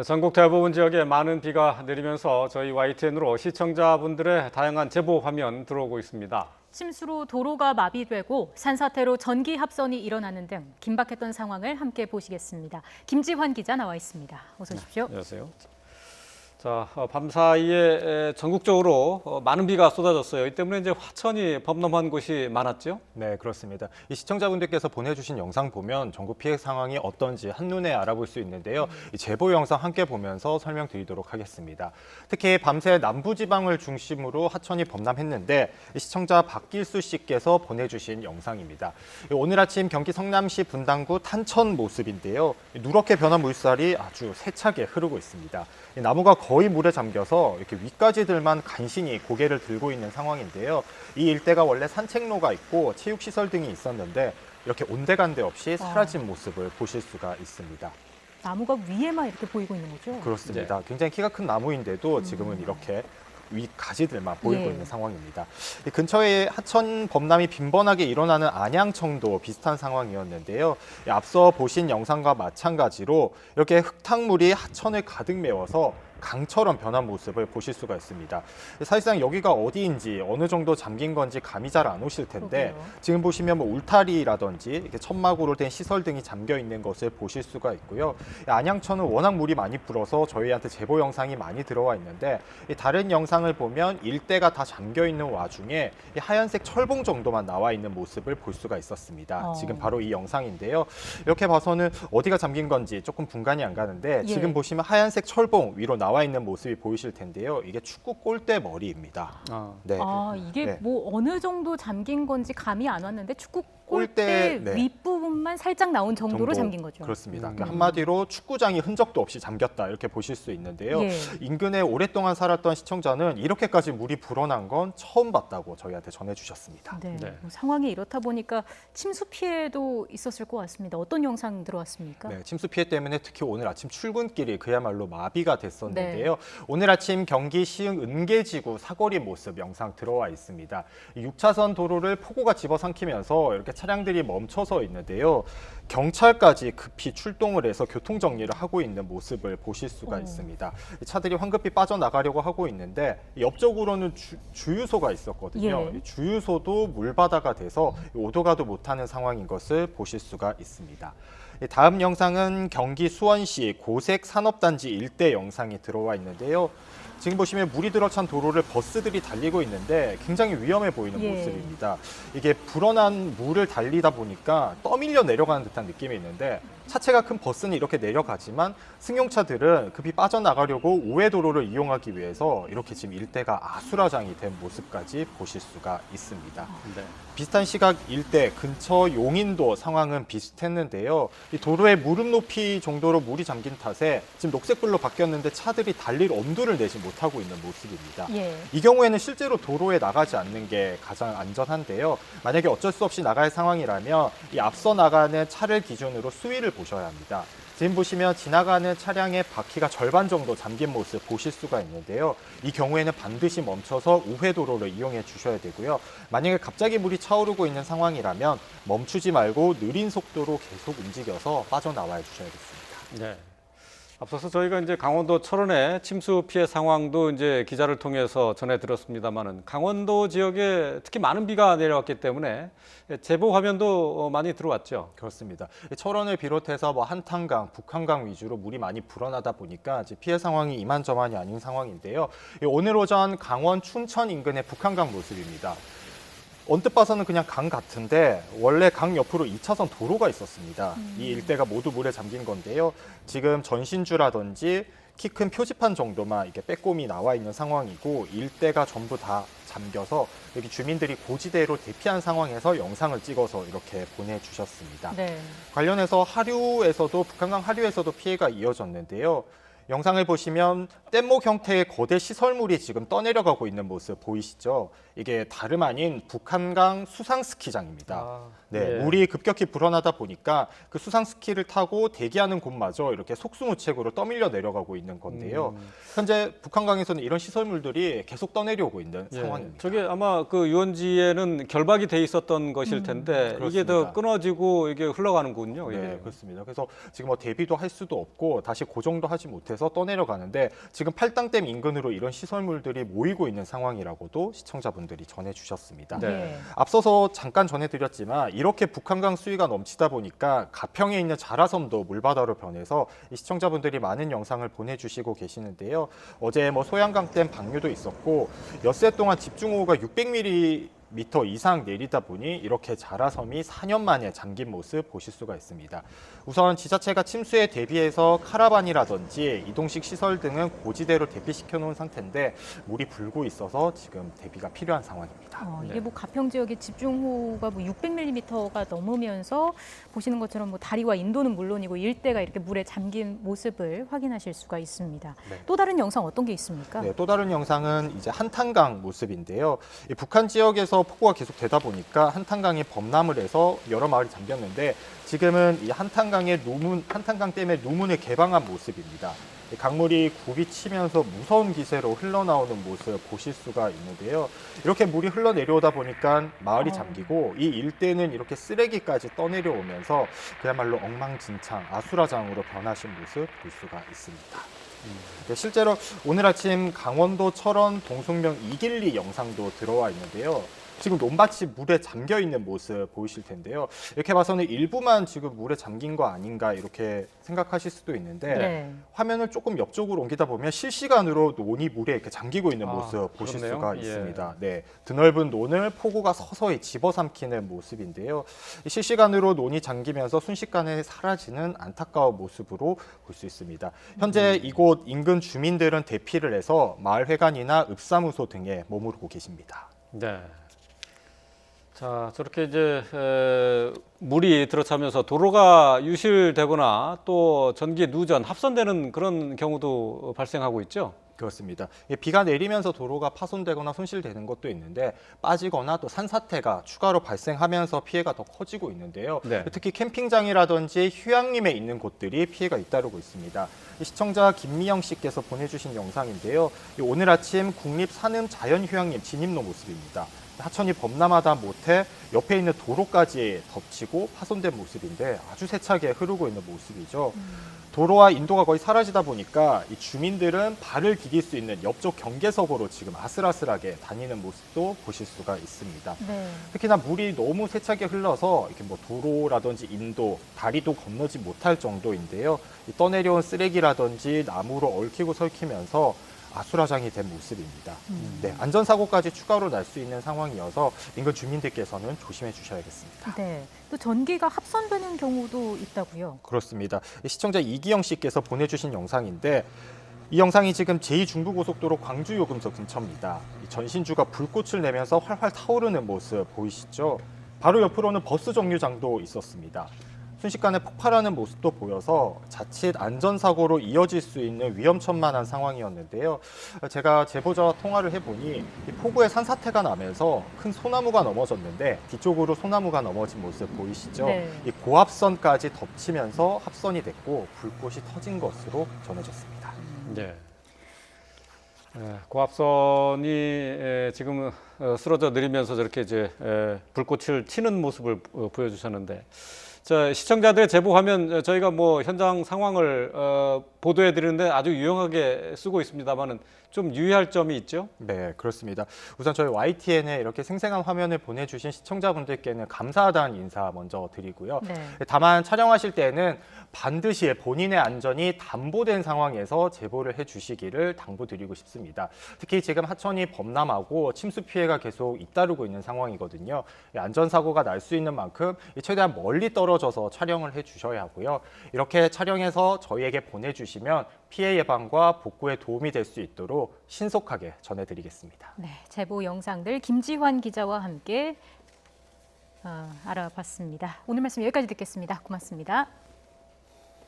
전국 대부분 지역에 많은 비가 내리면서 저희 YTN으로 시청자분들의 다양한 제보 화면 들어오고 있습니다. 침수로 도로가 마비되고 산사태로 전기 합선이 일어나는 등 긴박했던 상황을 함께 보시겠습니다. 김지환 기자 나와 있습니다. 어서 오십시오. 안녕하세요. 자, 밤사이에 전국적으로 많은 비가 쏟아졌어요. 이 때문에 이제 화천이 범람한 곳이 많았죠? 네, 그렇습니다. 이 시청자분들께서 보내주신 영상 보면 전국 피해 상황이 어떤지 한눈에 알아볼 수 있는데요. 이 제보 영상 함께 보면서 설명드리도록 하겠습니다. 특히 밤새 남부지방을 중심으로 하천이 범람했는데 이 시청자 박길수 씨께서 보내주신 영상입니다. 오늘 아침 경기 성남시 분당구 탄천 모습인데요. 누렇게 변한 물살이 아주 세차게 흐르고 있습니다. 이 나무가 거의 물에 잠겨서 이렇게 위까지들만 간신히 고개를 들고 있는 상황인데요. 이 일대가 원래 산책로가 있고 체육시설 등이 있었는데 이렇게 온데간데 없이 사라진 모습을 보실 수가 있습니다. 나무가 위에만 이렇게 보이고 있는 거죠? 그렇습니다. 굉장히 키가 큰 나무인데도 지금은 이렇게 위 가지들만 보이고 있는 상황입니다. 이 근처에 하천 범람이 빈번하게 일어나는 안양청도 비슷한 상황이었는데요. 앞서 보신 영상과 마찬가지로 이렇게 흙탕물이 하천을 가득 메워서 강처럼 변한 모습을 보실 수가 있습니다. 사실상 여기가 어디인지 어느 정도 잠긴 건지 감이 잘 안 오실 텐데 그러게요. 지금 보시면 뭐 울타리라든지 이렇게 천막으로 된 시설 등이 잠겨 있는 것을 보실 수가 있고요. 안양천은 워낙 물이 많이 불어서 저희한테 제보 영상이 많이 들어와 있는데 다른 영상을 보면 일대가 다 잠겨 있는 와중에 이 하얀색 철봉 정도만 나와 있는 모습을 볼 수가 있었습니다. 지금 바로 이 영상인데요. 이렇게 봐서는 어디가 잠긴 건지 조금 분간이 안 가는데 지금 보시면 하얀색 철봉 위로 나와 있는 모습이 보이실 텐데요. 이게 축구 골대 머리입니다. 네. 이게 뭐 어느 정도 잠긴 건지 감이 안 왔는데 축구 골대, 골대 윗부분만 살짝 나온 정도로 잠긴 거죠. 그렇습니다. 그러니까 한마디로 축구장이 흔적도 없이 잠겼다 이렇게 보실 수 있는데요. 인근에 오랫동안 살았던 시청자는 이렇게까지 물이 불어난 건 처음 봤다고 저희한테 전해주셨습니다. 네. 뭐 상황이 이렇다 보니까 침수 피해도 있었을 것 같습니다. 어떤 영상 들어왔습니까? 네, 침수 피해 때문에 특히 오늘 아침 출근길이 그야말로 마비가 됐었는데요. 오늘 아침 경기 시흥 은계지구 사거리 모습 영상 들어와 있습니다. 6차선 도로를 폭우가 집어삼키면서 이렇게 차량들이 멈춰서 있는데요. 경찰까지 급히 출동을 해서 교통 정리를 하고 있는 모습을 보실 수가 있습니다. 차들이 황급히 빠져나가려고 하고 있는데 옆쪽으로는 주유소가 있었거든요. 이 주유소도 물바다가 돼서 오도 가도 못하는 상황인 것을 보실 수가 있습니다. 다음 영상은 경기 수원시 고색 산업단지 일대 영상이 들어와 있는데요. 지금 보시면 물이 들어찬 도로를 버스들이 달리고 있는데 굉장히 위험해 보이는 모습입니다. 이게 불어난 물을 달리다 보니까 떠밀려 내려가는 듯한 느낌이 있는데 차체가 큰 버스는 이렇게 내려가지만 승용차들은 급히 빠져나가려고 우회도로를 이용하기 위해서 이렇게 지금 일대가 아수라장이 된 모습까지 보실 수가 있습니다. 비슷한 시각 일대 근처 용인도 상황은 비슷했는데요. 이 도로의 무릎 높이 정도로 물이 잠긴 탓에 지금 녹색불로 바뀌었는데 차들이 달릴 엄두를 내지 못하고 있는 모습입니다. 이 경우에는 실제로 도로에 나가지 않는 게 가장 안전한데요. 만약에 어쩔 수 없이 나갈 상황이라면 이 앞서 나가는 차를 기준으로 수위를 보셔야 합니다. 지금 보시면 지나가는 차량의 바퀴가 절반 정도 잠긴 모습 보실 수가 있는데요. 이 경우에는 반드시 멈춰서 우회도로를 이용해 주셔야 되고요. 만약에 갑자기 물이 차오르고 있는 상황이라면 멈추지 말고 느린 속도로 계속 움직여서 빠져나와 주셔야겠습니다. 네. 앞서서 저희가 이제 강원도 철원의 침수 피해 상황도 이제 기자를 통해서 전해 들었습니다만은 강원도 지역에 특히 많은 비가 내려왔기 때문에 제보 화면도 많이 들어왔죠. 그렇습니다. 철원을 비롯해서 뭐 한탄강, 북한강 위주로 물이 많이 불어나다 보니까 이제 피해 상황이 이만저만이 아닌 상황인데요. 오늘 오전 강원 춘천 인근의 북한강 모습입니다. 언뜻 봐서는 그냥 강 같은데 원래 강 옆으로 2차선 도로가 있었습니다. 이 일대가 모두 물에 잠긴 건데요. 지금 전신주라든지 키 큰 표지판 정도만 이렇게 빼꼼히 나와 있는 상황이고 일대가 전부 다 잠겨서 여기 주민들이 고지대로 대피한 상황에서 영상을 찍어서 이렇게 보내주셨습니다. 관련해서 하류에서도 북한강 하류에서도 피해가 이어졌는데요. 영상을 보시면 뗏목 형태의 거대 시설물이 지금 떠내려가고 있는 모습 보이시죠? 이게 다름 아닌 북한강 수상스키장입니다. 물이 급격히 불어나다 보니까 그 수상스키를 타고 대기하는 곳마저 이렇게 속수무책으로 떠밀려 내려가고 있는 건데요. 현재 북한강에서는 이런 시설물들이 계속 떠내려오고 있는 상황입니다. 저게 아마 그 유원지에는 결박이 돼 있었던 것일 텐데 이게 더 끊어지고 이게 흘러가는군요. 네, 그렇습니다. 그래서 지금 뭐 대비도 할 수도 없고 다시 고정도 하지 못해서 못해서 떠내려가는데 지금 팔당댐 인근으로 이런 시설물들이 모이고 있는 상황이라고도 시청자분들이 전해주셨습니다. 네. 앞서서 잠깐 전해드렸지만 이렇게 북한강 수위가 넘치다 보니까 가평에 있는 자라섬도 물바다로 변해서 이 시청자분들이 많은 영상을 보내주시고 계시는데요. 어제 소양강댐 방류도 있었고 엿새 동안 집중호우가 600mm 이상 내리다 보니 이렇게 자라섬이 4년 만에 잠긴 모습 보실 수가 있습니다. 우선 지자체가 침수에 대비해서 카라반이라든지 이동식 시설 등은 고지대로 대피시켜 놓은 상태인데 물이 불고 있어서 지금 대비가 필요한 상황입니다. 이게 가평 지역의 집중호우가 600mm가 넘으면서 보시는 것처럼 다리와 인도는 물론이고 일대가 이렇게 물에 잠긴 모습을 확인하실 수가 있습니다. 네. 또 다른 영상 어떤 게 있습니까? 네, 또 다른 영상은 이제 한탄강 모습인데요. 이 북한 지역에서 폭우가 계속 되다 보니까 한탄강이 범람을 해서 여러 마을이 잠겼는데 지금은 이 한탄강 댐의 누문을 개방한 모습입니다. 이 강물이 굽이치면서 무서운 기세로 흘러나오는 모습 보실 수가 있는데요. 이렇게 물이 흘러내려오다 보니까 마을이 잠기고 이 일대는 이렇게 쓰레기까지 떠내려오면서 그야말로 엉망진창, 아수라장으로 변하신 모습 볼 수가 있습니다. 네, 실제로 오늘 아침 강원도 철원 동숭명 이길리 영상도 들어와 있는데요. 지금 논밭이 물에 잠겨 있는 모습 보이실 텐데요. 이렇게 봐서는 일부만 지금 물에 잠긴 거 아닌가 이렇게 생각하실 수도 있는데 네. 화면을 조금 옆쪽으로 옮기다 보면 실시간으로 논이 물에 이렇게 잠기고 있는 모습 보실 그렇네요. 수가 예. 있습니다. 네, 드넓은 논을 폭우가 서서히 집어삼키는 모습인데요. 실시간으로 논이 잠기면서 순식간에 사라지는 안타까운 모습으로 볼 수 있습니다. 현재 이곳 인근 주민들은 대피를 해서 마을회관이나 읍사무소 등에 머무르고 계십니다. 네. 자, 저렇게 이제 물이 들어차면서 도로가 유실되거나 또 전기 누전, 합선되는 그런 경우도 발생하고 있죠. 그렇습니다. 비가 내리면서 도로가 파손되거나 손실되는 것도 있는데 빠지거나 또 산사태가 추가로 발생하면서 피해가 더 커지고 있는데요. 네. 특히 캠핑장이라든지 휴양림에 있는 곳들이 피해가 잇따르고 있습니다. 시청자 김미영 씨께서 보내주신 영상인데요. 오늘 아침 국립산음자연휴양림 진입로 모습입니다. 하천이 범람하다 못해 옆에 있는 도로까지 덮치고 파손된 모습인데 아주 세차게 흐르고 있는 모습이죠. 도로와 인도가 거의 사라지다 보니까 이 주민들은 발을 디딜 수 있는 옆쪽 경계석으로 지금 아슬아슬하게 다니는 모습도 보실 수가 있습니다. 네. 특히나 물이 너무 세차게 흘러서 이렇게 도로라든지 인도, 다리도 건너지 못할 정도인데요. 이 떠내려온 쓰레기라든지 나무로 얽히고 설키면서 아수라장이 된 모습입니다. 네, 안전사고까지 추가로 날 수 있는 상황이어서 인근 주민들께서는 조심해 주셔야겠습니다. 네. 또 전기가 합선되는 경우도 있다고요? 그렇습니다. 시청자 이기영 씨께서 보내주신 영상인데 이 영상이 지금 제2중부고속도로 광주요금소 근처입니다. 이 전신주가 불꽃을 내면서 활활 타오르는 모습 보이시죠? 바로 옆으로는 버스 정류장도 있었습니다. 순식간에 폭발하는 모습도 보여서 자칫 안전사고로 이어질 수 있는 위험천만한 상황이었는데요. 제가 제보자와 통화를 해보니 이 폭우에 산사태가 나면서 큰 소나무가 넘어졌는데 뒤쪽으로 소나무가 넘어진 모습 보이시죠? 네. 이 고압선까지 덮치면서 합선이 됐고 불꽃이 터진 것으로 전해졌습니다. 네. 고압선이 지금 쓰러져 내리면서 저렇게 이제 불꽃을 튀는 모습을 보여주셨는데, 자, 시청자들의 제보 화면 저희가 현장 상황을 보도해 드리는데 아주 유용하게 쓰고 있습니다만은 좀 유의할 점이 있죠? 네, 그렇습니다. 우선 저희 YTN에 이렇게 생생한 화면을 보내주신 시청자분들께는 감사하다는 인사 먼저 드리고요. 네. 다만 촬영하실 때는 반드시 본인의 안전이 담보된 상황에서 제보를 해주시기를 당부드리고 싶습니다. 특히 지금 하천이 범람하고 침수 피해가 계속 잇따르고 있는 상황이거든요. 안전사고가 날 수 있는 만큼 최대한 멀리 떨어져서 촬영을 해주셔야 하고요. 이렇게 촬영해서 저희에게 보내주시면 피해 예방과 복구에 도움이 될 수 있도록 신속하게 전해드리겠습니다. 네, 제보 영상들 김지환 기자와 함께 알아봤습니다. 오늘 말씀 여기까지 듣겠습니다. 고맙습니다.